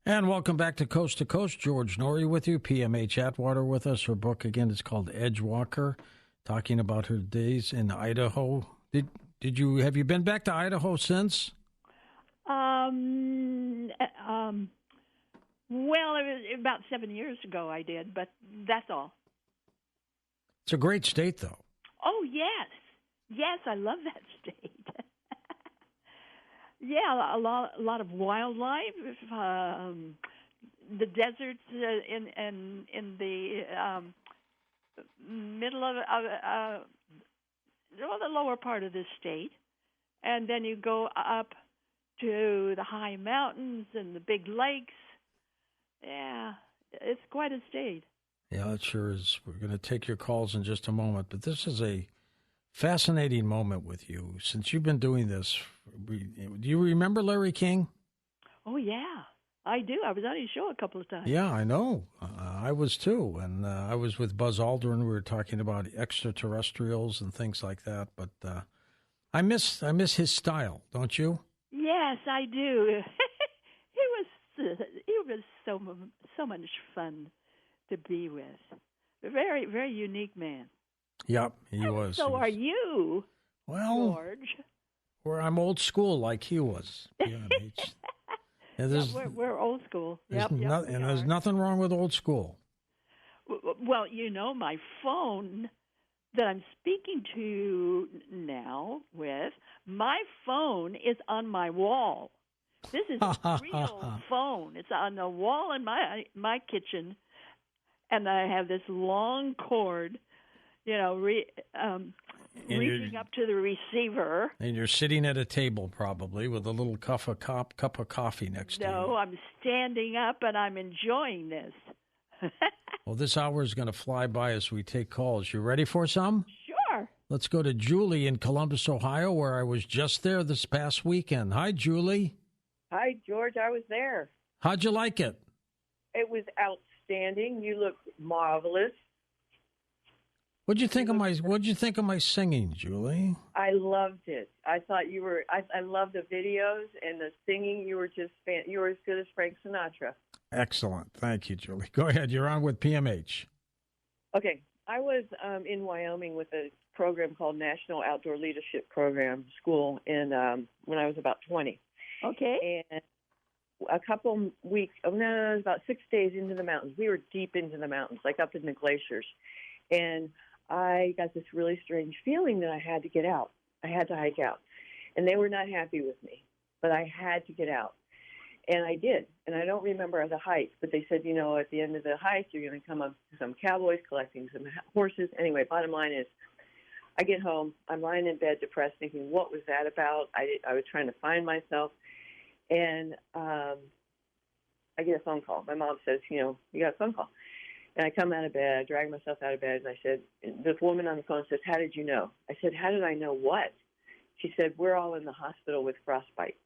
And welcome back to Coast. George Norrie with you. PMH Atwater with us. Her book, again, is called Edgewalker, talking about her days in Idaho. Have you been back to Idaho since? Well, it was about 7 years ago I did, but that's all. It's a great state, though. Oh, yes. Yes, I love that state. Yeah, a lot of wildlife. The deserts in the middle of the lower part of the state, and then you go up to the high mountains and the big lakes. Yeah, it's quite a state. Yeah, it sure is. We're going to take your calls in just a moment, but this is a fascinating moment with you. Since you've been doing this, do you remember Larry King? Oh, yeah, I do. I was on his show a couple of times. Yeah, I know. I was too. And I was with Buzz Aldrin. We were talking about extraterrestrials and things like that. But I miss his style, don't you? Yes, I do. He was so much fun to be with. A very, very unique man. Yep, he was. So are you, well, George? I'm old school like he was. We're old school. There's nothing wrong with old school. Well, my phone that I'm speaking to now with, my phone is on my wall. This is a real phone. It's on the wall in my kitchen, and I have this long cord, reaching up to the receiver. And you're sitting at a table probably with a little cup of coffee next to you. No, I'm standing up and I'm enjoying this. Well, this hour is going to fly by as we take calls. You ready for some? Sure. Let's go to Julie in Columbus, Ohio, where I was just there this past weekend. Hi, Julie. Hi, George. I was there. How'd you like it? It was outstanding. You look marvelous. What'd you think of my singing, Julie? I loved it. I thought you were. I loved the videos and the singing. You were you were as good as Frank Sinatra. Excellent. Thank you, Julie. Go ahead. You're on with PMH. Okay. I was in Wyoming with a program called National Outdoor Leadership Program School when I was about 20. Okay. And a couple weeks, it was about 6 days into the mountains. We were deep into the mountains, like up in the glaciers. And I got this really strange feeling that I had to get out. I had to hike out. And they were not happy with me, but I had to get out. And I did. And I don't remember the hike, but they said, at the end of the hike, you're going to come up to some cowboys collecting some horses. Anyway, bottom line is, I get home. I'm lying in bed depressed thinking, what was that about? I was trying to find myself. And I get a phone call. My mom says, you got a phone call. And I come out of bed, I drag myself out of bed, and I said, this woman on the phone says, how did you know? I said, how did I know what? She said, we're all in the hospital with frostbite.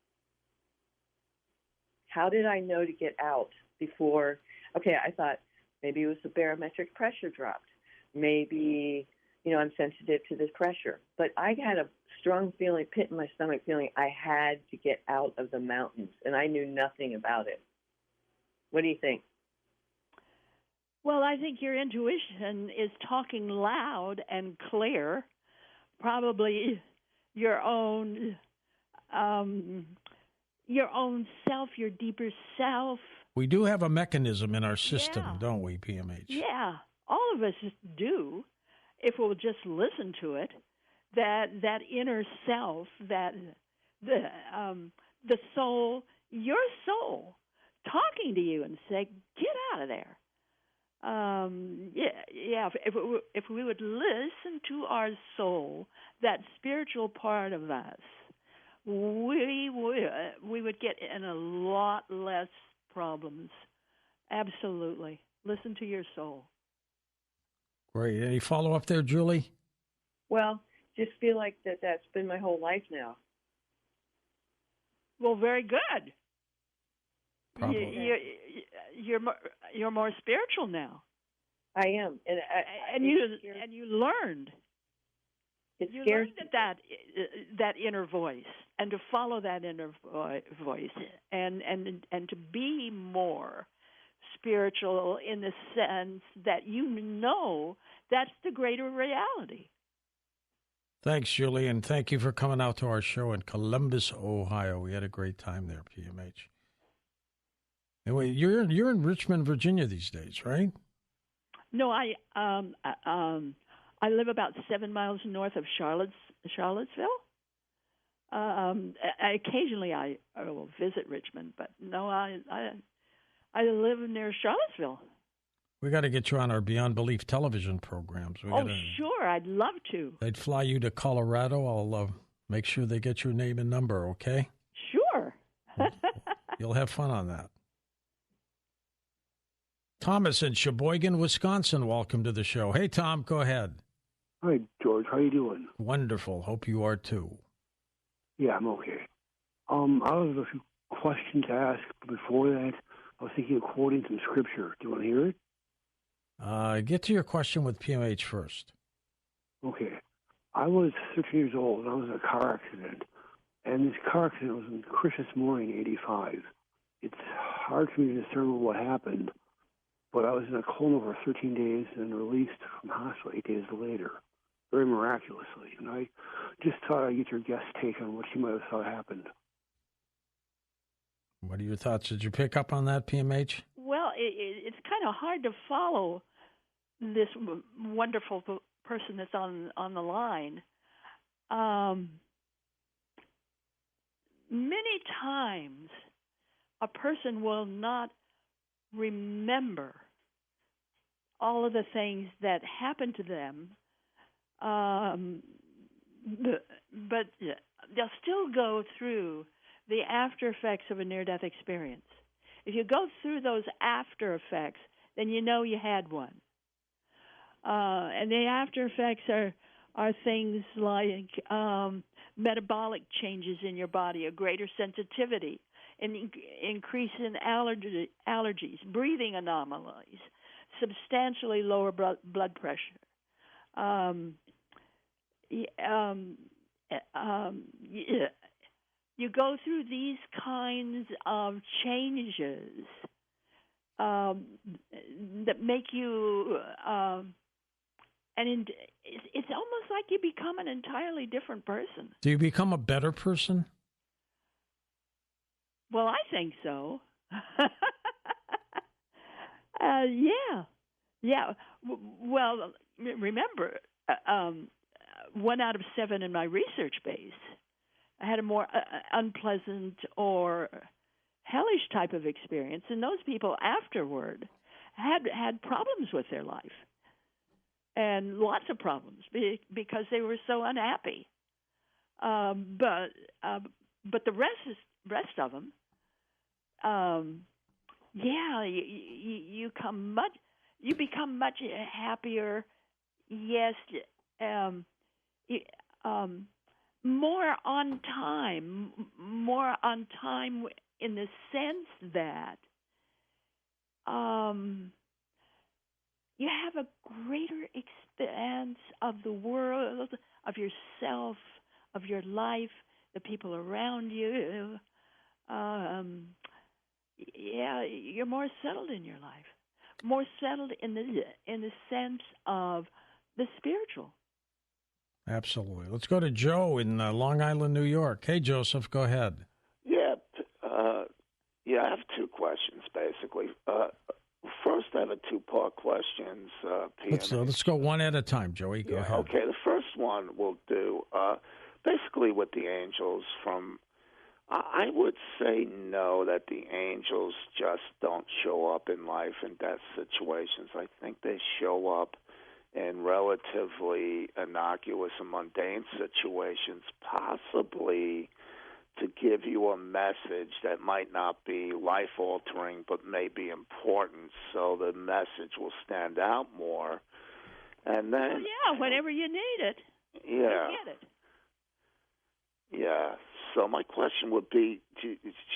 How did I know to get out before? Okay, I thought maybe it was the barometric pressure dropped. Maybe, I'm sensitive to this pressure. But I had a strong feeling, pit in my stomach feeling I had to get out of the mountains, and I knew nothing about it. What do you think? Well, I think your intuition is talking loud and clear. Probably your own self, your deeper self. We do have a mechanism in our system, don't we, PMH? Yeah, all of us do, if we'll just listen to it. That inner self, that the soul, your soul, talking to you and say, "Get out of there." If we would listen to our soul, that spiritual part of us, we would get in a lot less problems. Absolutely. Listen to your soul. Great. Any follow-up there, Julie? Well, just feel like that's been my whole life now. Well, very good. Probably. You're more spiritual now. I am, and you learned. It you scares learn that inner voice, and to follow that inner voice, and to be more spiritual in the sense that that's the greater reality. Thanks, Julie, and thank you for coming out to our show in Columbus, Ohio. We had a great time there, PMH. Anyway, you're in Richmond, Virginia these days, right? No, I live about 7 miles north of Charlottesville. Occasionally, I will visit Richmond, but no, I live near Charlottesville. We got to get you on our Beyond Belief television programs. Sure, I'd love to. They'd fly you to Colorado. I'll make sure they get your name and number, okay? Sure. You'll have fun on that. Thomas in Sheboygan, Wisconsin, welcome to the show. Hey, Tom, go ahead. Hi, George. How you doing? Wonderful. Hope you are too. Yeah, I'm okay. I have a few questions to ask. Before that, I was thinking of quoting some scripture. Do you want to hear it? Get to your question with PMH first. Okay. I was 13 years old, and I was in a car accident. And this car accident was on Christmas morning, 85. It's hard for me to discern what happened, but I was in a coma for 13 days and released from the hospital 8 days later, very miraculously. And I just thought I'd get your guest take on what you might have thought happened. What are your thoughts? Did you pick up on that, PMH? Well, it's kind of hard to follow this wonderful person that's on the line. Many times, a person will not remember all of the things that happened to them, but they'll still go through the after effects of a near-death experience. If you go through those after effects, then you know you had one. And the after effects are things like metabolic changes in your body, a greater sensitivity, an increase in allergies, breathing anomalies, substantially lower blood pressure. You go through these kinds of changes that make you, and it's almost like you become an entirely different person. Do you become a better person? Well, I think so. Yeah. Well, remember, 1 out of 7 in my research base, I had a more unpleasant or hellish type of experience, and those people afterward had problems with their life, and lots of problems because they were so unhappy. But the rest of them, you become much happier. Yes, more on time in the sense that you have a greater expanse of the world, of yourself, of your life, the people around you. You're more settled in your life, more settled in the sense of the spiritual. Absolutely. Let's go to Joe in Long Island, New York. Hey, Joseph, go ahead. I have 2 questions, basically. First, I have a 2-part questions. Let's go one at a time, Joey. Go ahead. Okay, the first one we'll do, basically with the angels I would say no, that the angels just don't show up in life and death situations. I think they show up in relatively innocuous and mundane situations, possibly to give you a message that might not be life-altering but may be important, so the message will stand out more. And then, whenever you need it, you get it. Yeah. So my question would be,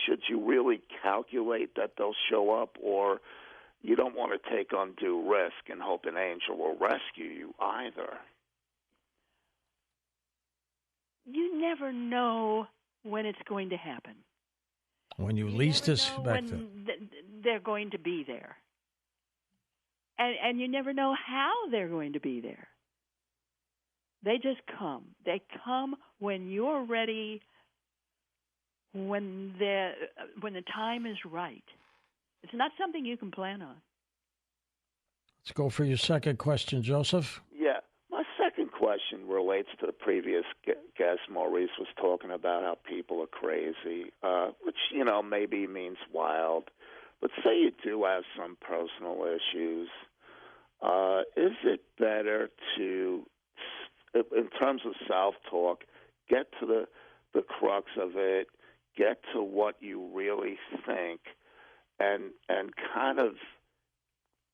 should you really calculate that they'll show up, or you don't want to take undue risk and hope an angel will rescue you either? you never know when it's going to happen. When you You least never know expect it. when they're going to be there. And you never know how they're going to be there. They just come. They come when you're ready, when the time is right. It's not something you can plan on. Let's go for your second question, Joseph. Yeah. My second question relates to the previous guest. Maurice was talking about how people are crazy, which, maybe means wild. But say you do have some personal issues. Is it better to, in terms of self-talk, get to the crux of it, get to what you really think, and kind of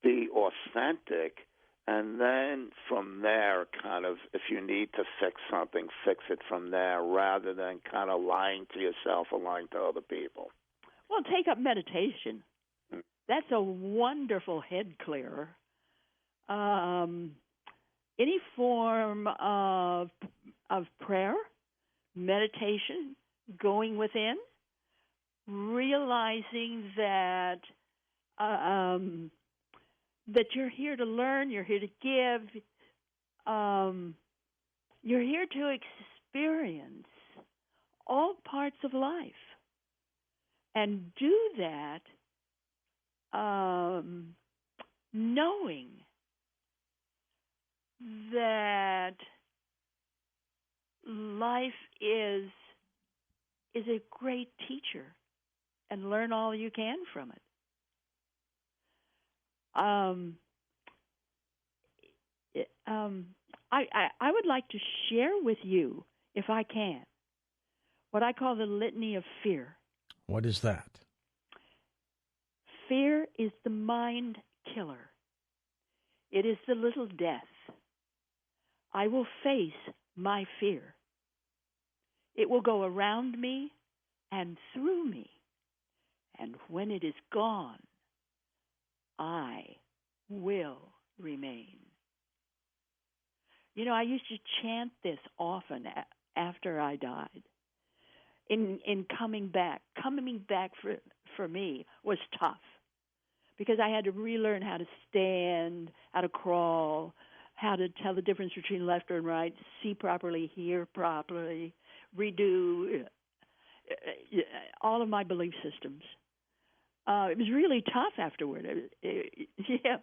be authentic, and then from there, kind of, if you need to fix something, fix it from there, rather than kind of lying to yourself or lying to other people? Well, take up meditation. That's a wonderful head clearer. Any form of prayer, meditation, going within, realizing that that you're here to learn, you're here to give, you're here to experience all parts of life, and do that knowing that life is a great teacher, and learn all you can from it. I would like to share with you, if I can, what I call the litany of fear. What is that? Fear is the mind killer. It is the little death. I will face my fear. It will go around me and through me. And when it is gone, I will remain. I used to chant this often after I died. In coming back for me was tough, because I had to relearn how to stand, how to crawl, how to tell the difference between left and right, see properly, hear properly, redo all of my belief systems. It was really tough afterward. Yeah,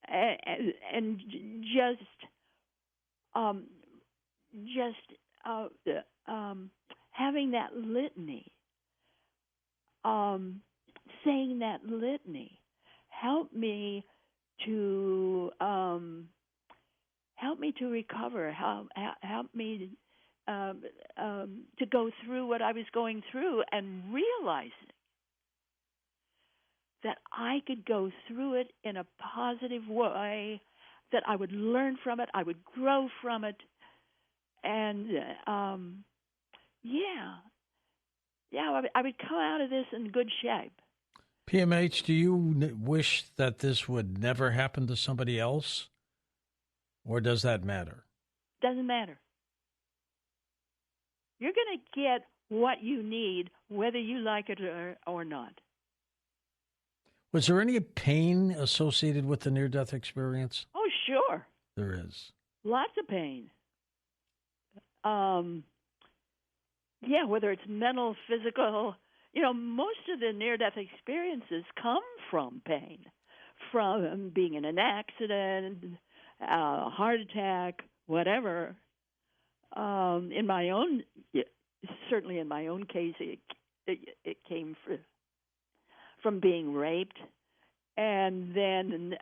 and just having that litany, saying that litany, helped me to recover. Helped me to go through what I was going through, and realizing that I could go through it in a positive way, that I would learn from it, I would grow from it, and I would come out of this in good shape. PMH, do you wish that this would never happen to somebody else, or does that matter? Doesn't matter. You're going to get what you need, whether you like it or not. Was there any pain associated with the near-death experience? Oh, sure. There is. Lots of pain. Whether it's mental, physical, most of the near-death experiences come from pain, from being in an accident, a heart attack, whatever. Certainly in my own case, it came from being raped, and then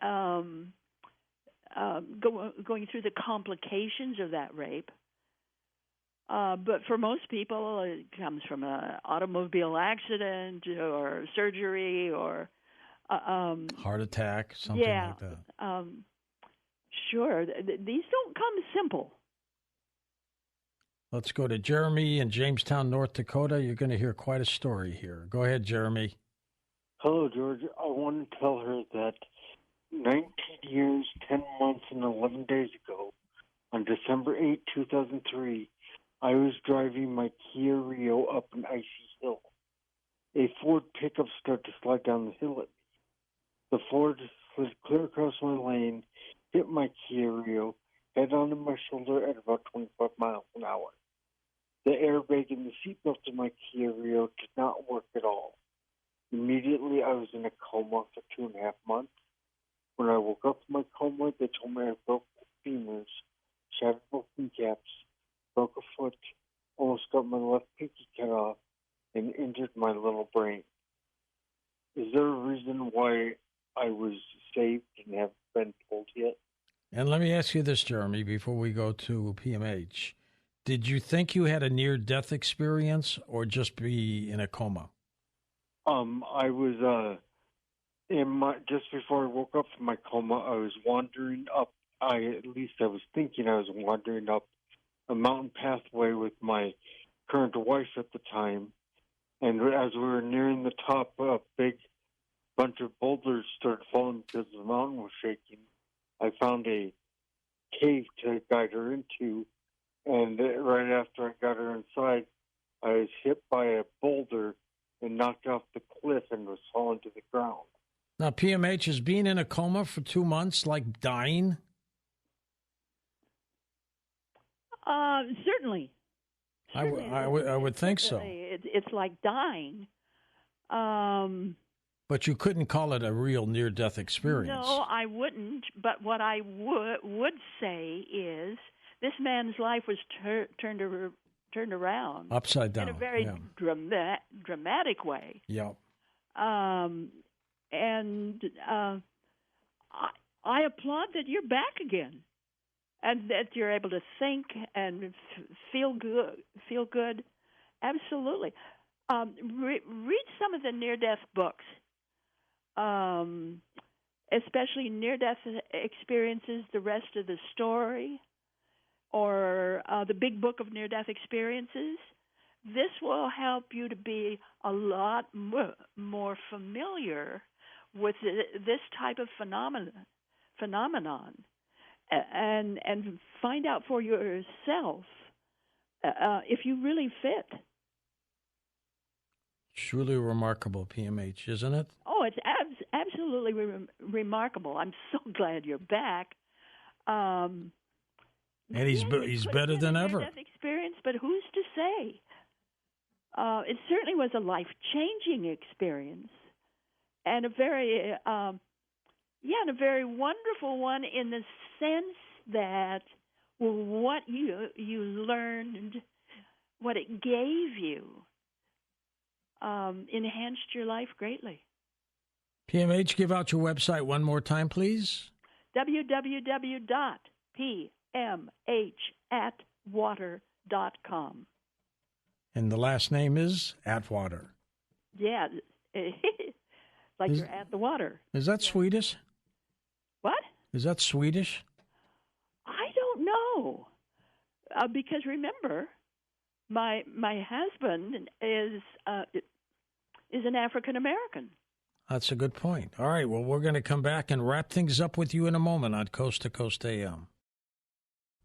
going through the complications of that rape. But for most people, it comes from an automobile accident or surgery or heart attack, something like that. Sure. These don't come simple. Let's go to Jeremy in Jamestown, North Dakota. You're going to hear quite a story here. Go ahead, Jeremy. Hello, George. I want to tell her that 19 years, 10 months, and 11 days ago, on December 8, 2003, I was driving my Kia Rio up an icy hill. A Ford pickup started to slide down the hill at me. The Ford slid clear across my lane, hit my Kia Rio, head onto my shoulder at about 25 miles an hour. The airbag in the seatbelt of my Kia Rio did not work at all. Immediately, I was in a coma for 2.5 months. When I woke up from my coma, they told me I broke femurs, shattered both kneecaps, broke a foot, almost got my left pinky cut off, and injured my little brain. Is there a reason why I was saved and haven't been told yet? And let me ask you this, Jeremy, before we go to PMH. Did you think you had a near-death experience or just be in a coma? I was just before I woke up from my coma, I was wandering up. I was thinking I was wandering up a mountain pathway with my current wife at the time, and as we were nearing the top, a big bunch of boulders started falling because the mountain was shaking. I found a cave to guide her into, and right after I got her inside, I was hit by a boulder and knocked off the cliff and was falling to the ground. Now, PMH is being in a coma for 2 months, like dying? Certainly. I would think so. It's like dying. But you couldn't call it a real near-death experience. No, I wouldn't. But what I would say is this man's life was turned around. Upside down. In a very dramatic way. Yep. And I applaud that you're back again, and that you're able to think and feel good. Absolutely. Read some of the near-death books, especially near-death experiences, The Rest of the Story, or the Big Book of Near-Death Experiences. This will help you to be a lot more familiar with this type of phenomenon, and find out for yourself if you really fit. Truly remarkable, PMH, isn't it? Oh, it's absolutely remarkable. I'm so glad you're back. And he's better than ever. Near-death experience, but who's to say? It certainly was a life-changing experience, and a very wonderful one in the sense that what you learned, what it gave you, enhanced your life greatly. PMH, give out your website one more time, please. www.pmhatwater.com. And the last name is Atwater. Yeah, like you're at the water. Is that Swedish? What? Is that Swedish? I don't know, because remember, my husband is an African American. That's a good point. All right, well, we're going to come back and wrap things up with you in a moment on Coast to Coast AM.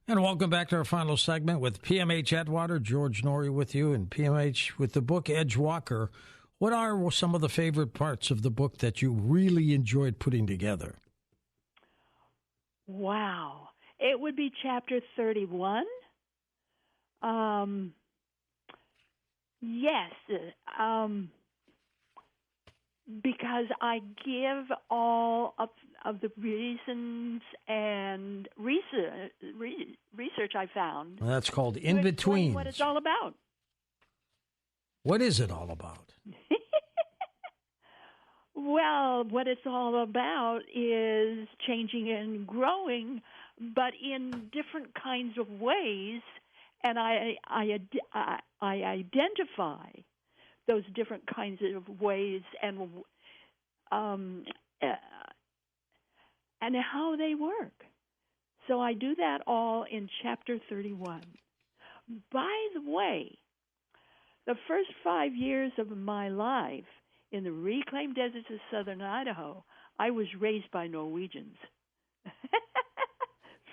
And welcome back to our final segment with PMH Atwater, George Norrie with you, and PMH with the book Edgewalker. What are some of the favorite parts of the book that you really enjoyed putting together? Wow. It would be chapter 31. Yes. Because I give all of the reasons and research I found. Well, that's called In Between. What it's all about. What is it all about? Well, what it's all about is changing and growing, but in different kinds of ways, and I identify those different kinds of ways and how they work. So I do that all in chapter 31. By the way, the first 5 years of my life in the reclaimed deserts of southern Idaho, I was raised by Norwegians.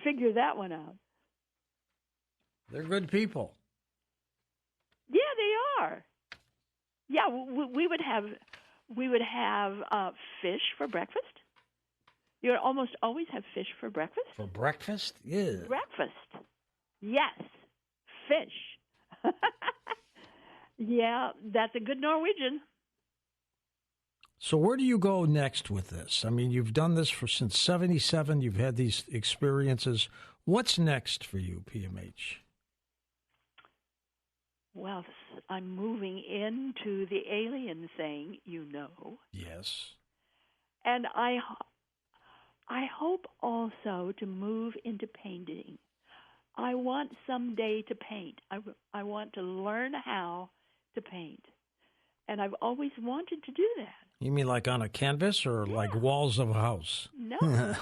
Figure that one out. They're good people. Sure. Yeah, we would have fish for breakfast. You would almost always have fish for breakfast. For breakfast? Yeah. Breakfast. Yes. Fish. Yeah, that's a good Norwegian. So where do you go next with this? I mean, you've done this since 77. You've had these experiences. What's next for you, PMH? Well, I'm moving into the alien thing, you know. Yes. And I hope also to move into painting. I want someday to paint. I want to learn how to paint. And I've always wanted to do that. You mean like on a canvas or like walls of a house? No, canvas.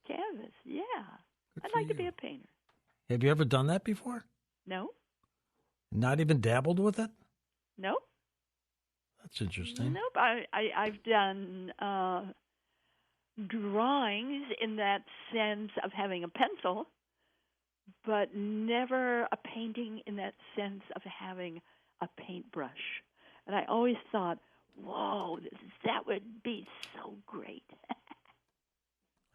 Canvas, yeah. I'd like to be a painter. Have you ever done that before? No. Not even dabbled with it? No. That's interesting. Nope. I've done drawings in that sense of having a pencil, but never a painting in that sense of having a paintbrush. And I always thought, whoa, that would be so great.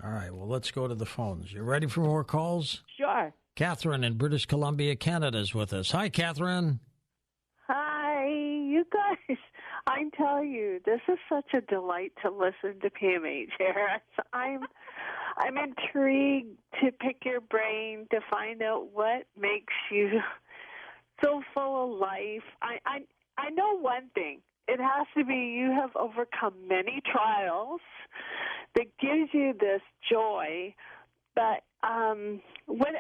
All right, well, let's go to the phones. You ready for more calls? Sure. Catherine in British Columbia, Canada is with us. Hi, Catherine. Hi, you guys. I tell you, this is such a delight to listen to PMH here. I'm intrigued to pick your brain to find out what makes you so full of life. I know one thing. It has to be you have overcome many trials that gives you this joy. But what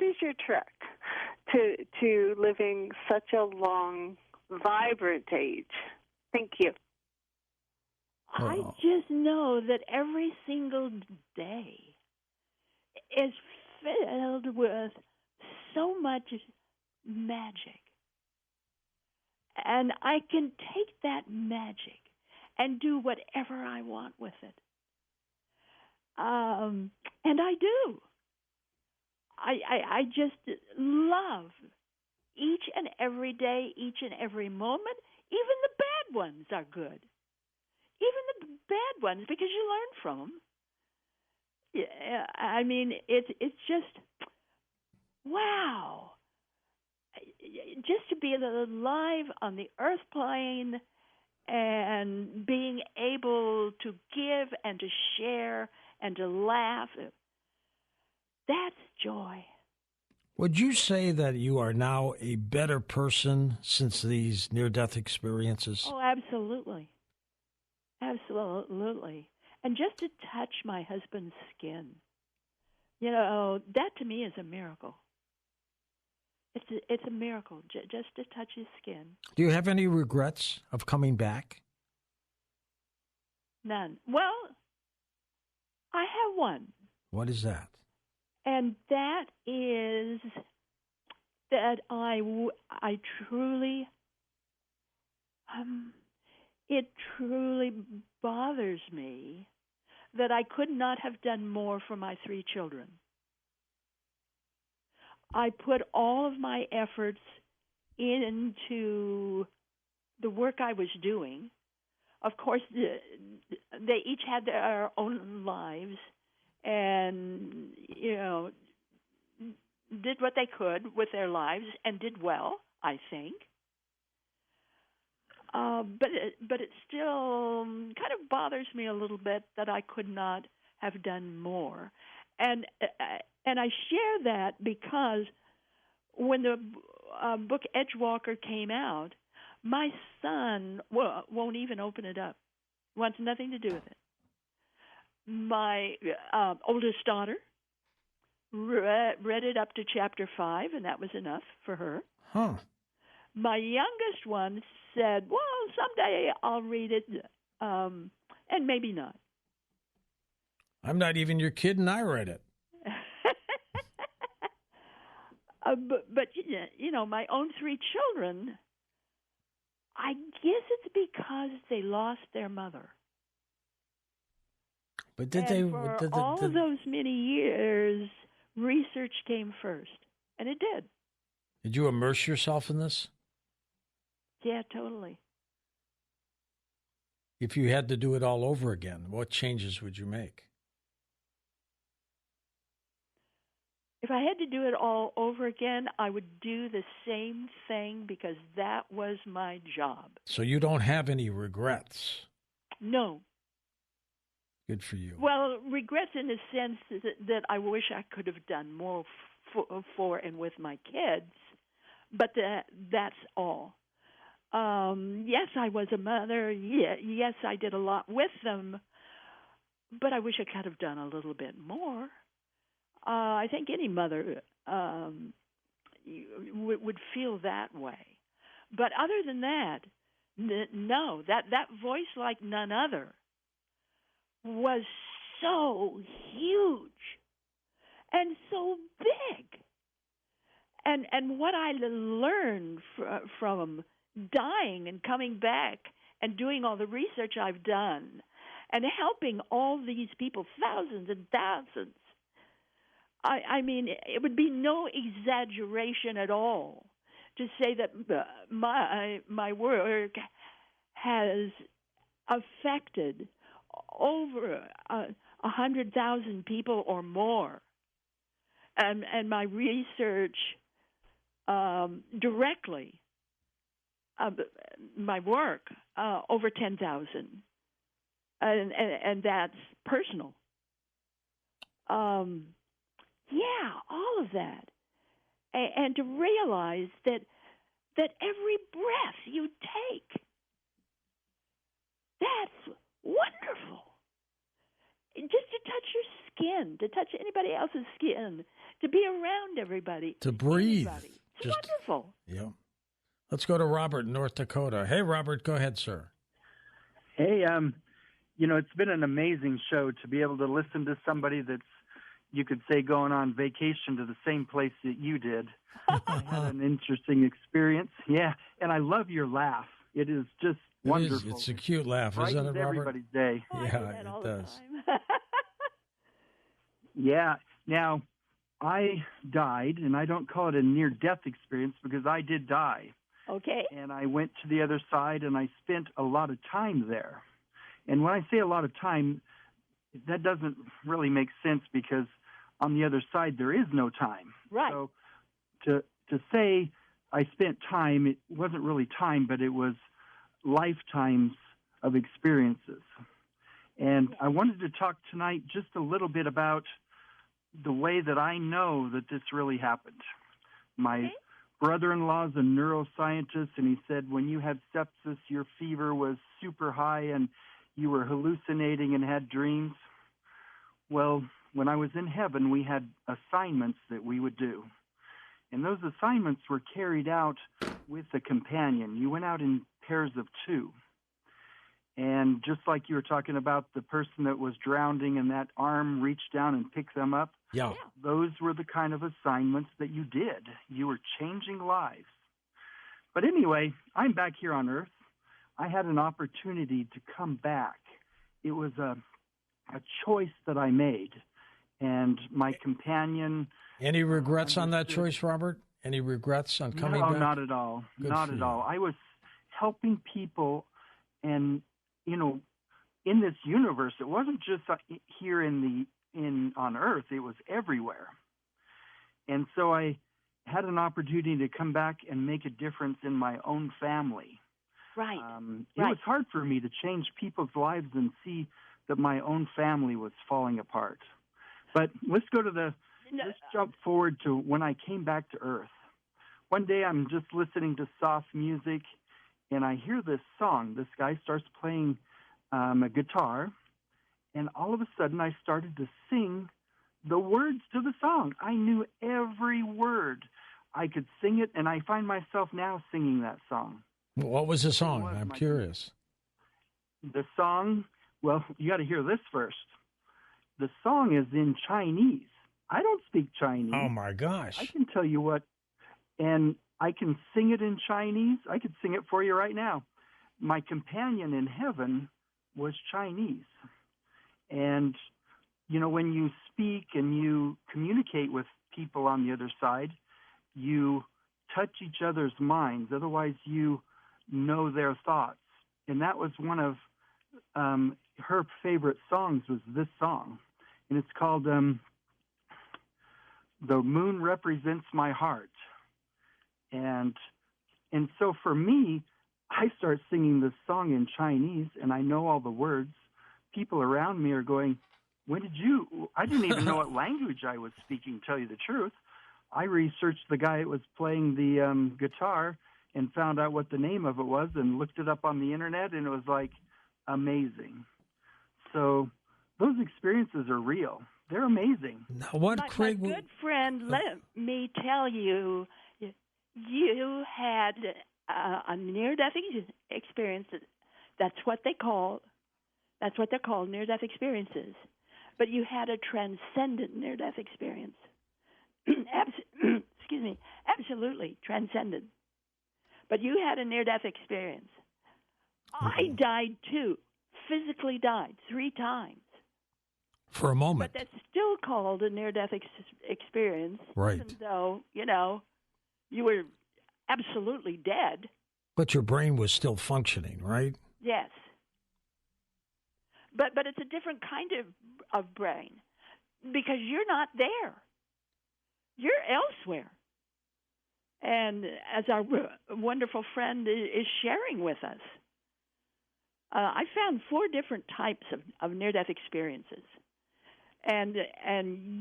is your trick to living such a long, vibrant age? Thank you. I just know that every single day is filled with so much magic. And I can take that magic and do whatever I want with it. And I do. I just love each and every day, each and every moment. Even the bad ones are good. Even the bad ones, because you learn from them. Yeah, I mean, it's just, wow. Just to be alive on the earth plane and being able to give and to share and to laugh, that's joy. Would you say that you are now a better person since these near-death experiences? Oh, absolutely. Absolutely. And just to touch my husband's skin, that to me is a miracle. It's a miracle just to touch his skin. Do you have any regrets of coming back? None. Well, I have one. What is that? And that is that I truly, it truly bothers me that I could not have done more for my 3 children. I put all of my efforts into the work I was doing. Of course, they each had their own lives and, did what they could with their lives and did well, I think. But it still kind of bothers me a little bit that I could not have done more. And I share that because when the book Edgewalker came out, my son won't even open it up. Wants nothing to do with it. My oldest daughter read it up to chapter 5, and that was enough for her. Huh. My youngest one said, well, someday I'll read it, and maybe not. I'm not even your kid, and I read it. But my own 3 children, I guess it's because they lost their mother. But did for all those many years, research came first, and it did. Did you immerse yourself in this? Yeah, totally. If you had to do it all over again, what changes would you make? If I had to do it all over again, I would do the same thing because that was my job. So you don't have any regrets? No. Good for you. Well, regrets in the sense that I wish I could have done more for and with my kids, but that's all. Yes, I was a mother. Yes, I did a lot with them, but I wish I could have done a little bit more. I think any mother would feel that way. But other than that, no, that voice like none other was so huge and so big. And what I learned from dying and coming back and doing all the research I've done and helping all these people, thousands and thousands, I mean, it would be no exaggeration at all to say that my work has affected over 100,000 people or more, and my research directly, my work over 10,000, and that's personal. Yeah, all of that, and to realize that every breath you take, that's wonderful. Just to touch your skin, to touch anybody else's skin, to be around everybody, to breathe, it's wonderful. Yeah. Let's go to Robert in North Dakota. Hey, Robert, go ahead, sir. Hey, it's been an amazing show to be able to listen to somebody that's, you could say, going on vacation to the same place that you did. I had an interesting experience. Yeah, and I love your laugh. It is just wonderful. It's a cute laugh, isn't it, Robert? Everybody's day. Oh, yeah, I do that all it does. The time. Yeah. Now, I died, and I don't call it a near-death experience because I did die. Okay. And I went to the other side, and I spent a lot of time there. And when I say a lot of time, that doesn't really make sense because on the other side there is no time. Right. So to say I spent time, it wasn't really time, but it was lifetimes of experiences. And I wanted to talk tonight just a little bit about the way that I know that this really happened. My brother-in-law is a neuroscientist, and he said when you had sepsis, your fever was super high and you were hallucinating and had dreams. Well, when I was in heaven, we had assignments that we would do. And those assignments were carried out with a companion. You went out in pairs of two. And just like you were talking about the person that was drowning and that arm reached down and picked them up, yeah, those were the kind of assignments that you did. You were changing lives. But anyway, I'm back here on Earth. I had an opportunity to come back. It was a choice that I made. And my companion... Any regrets on that choice, Robert? Any regrets on coming back? No, not at all. Not at all. I was helping people, and, in this universe, it wasn't just here on Earth, it was everywhere. And so I had an opportunity to come back and make a difference in my own family. Right. It was hard for me to change people's lives and see that my own family was falling apart. But let's jump forward to when I came back to Earth. One day I'm just listening to soft music, and I hear this song. This guy starts playing a guitar, and all of a sudden I started to sing the words to the song. I knew every word. I could sing it, and I find myself now singing that song. What was the song? I'm curious. The song, well, you got to hear this first. The song is in Chinese. I don't speak Chinese. Oh, my gosh. I can tell you what, and I can sing it in Chinese. I could sing it for you right now. My companion in heaven was Chinese. And, when you speak and you communicate with people on the other side, you touch each other's minds. Otherwise, you know their thoughts. And that was one of her favorite songs was this song. And it's called The Moon Represents My Heart. And so for me, I start singing this song in Chinese, and I know all the words. People around me are going, I didn't even know what language I was speaking, to tell you the truth. I researched the guy that was playing the guitar and found out what the name of it was and looked it up on the internet, and it was like amazing. So those experiences are real. They're amazing. Now, what, my Craig? good friend, let me tell you, you had a near-death experience. That's what they're called near-death experiences. But you had a transcendent near-death experience. Excuse me, absolutely transcendent. But you had a near-death experience. I died too, physically died 3 times. For a moment. But that's still called a near-death experience. Right. Even though, you were absolutely dead. But your brain was still functioning, right? Yes. But it's a different kind of brain because you're not there. You're elsewhere. And as our wonderful friend is sharing with us, I found 4 different types of near-death experiences. And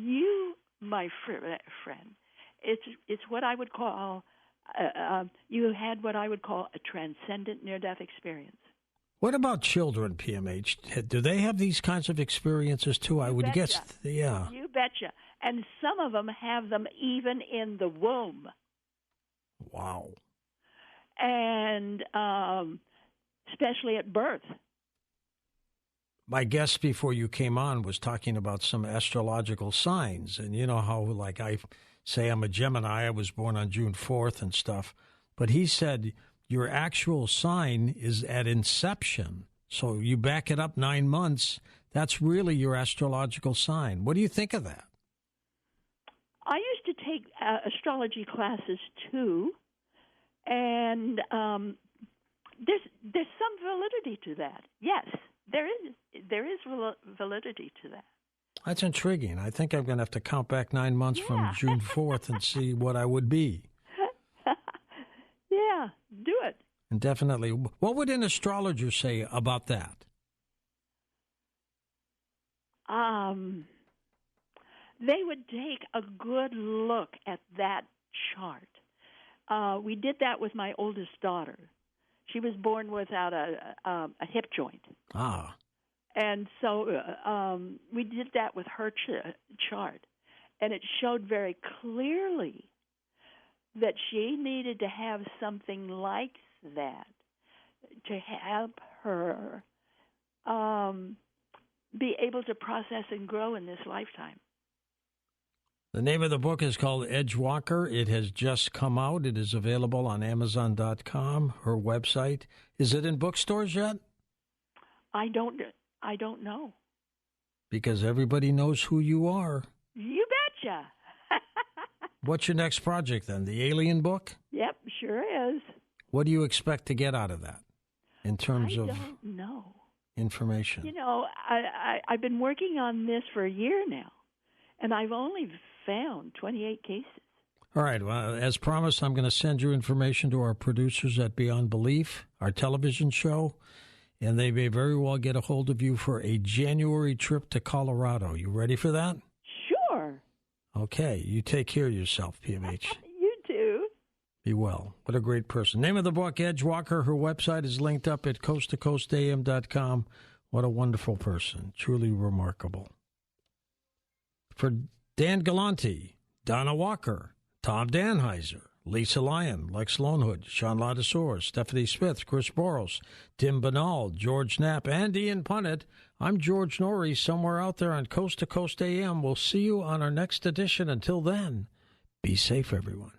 you, my friend, it's what I would call, you had what I would call a transcendent near-death experience. What about children, PMH? Do they have these kinds of experiences too? I would guess, yeah. You betcha. And some of them have them even in the womb. Wow. And especially at birth. My guest before you came on was talking about some astrological signs. And you know how, like, I say I'm a Gemini, I was born on June 4th and stuff. But he said your actual sign is at inception. So you back it up 9 months, that's really your astrological sign. What do you think of that? I used to take astrology classes too, and there's some validity to that. Yes, there is validity to that. That's intriguing. I think I'm going to have to count back 9 months from June 4th and see what I would be. Yeah, do it. And definitely. What would an astrologer say about that? They would take a good look at that chart. We did that with my oldest daughter. She was born without a hip joint. Ah. And so we did that with her chart. And it showed very clearly that she needed to have something like that to help her be able to process and grow in this lifetime. The name of the book is called Edgewalker. It has just come out. It is available on Amazon.com, her website. Is it in bookstores yet? I don't know. Because everybody knows who you are. You betcha. What's your next project then? The alien book? Yep, sure is. What do you expect to get out of that in terms of information? You know, I've been working on this for a year now, and I've only found 28 cases. All right. Well, as promised, I'm going to send your information to our producers at Beyond Belief, our television show, and they may very well get a hold of you for a January trip to Colorado. You ready for that? Sure. Okay. You take care of yourself, PMH. You too. Be well. What a great person. Name of the book, Edgewalker. Her website is linked up at coasttocoastam.com. What a wonderful person. Truly remarkable. For Dan Galante, Donna Walker, Tom Danheiser, Lisa Lyon, Lex Lonehood, Sean Ladisor, Stephanie Smith, Chris Boros, Tim Banal, George Knapp, and Ian Punnett, I'm George Norrie, somewhere out there on Coast to Coast AM. We'll see you on our next edition. Until then, be safe, everyone.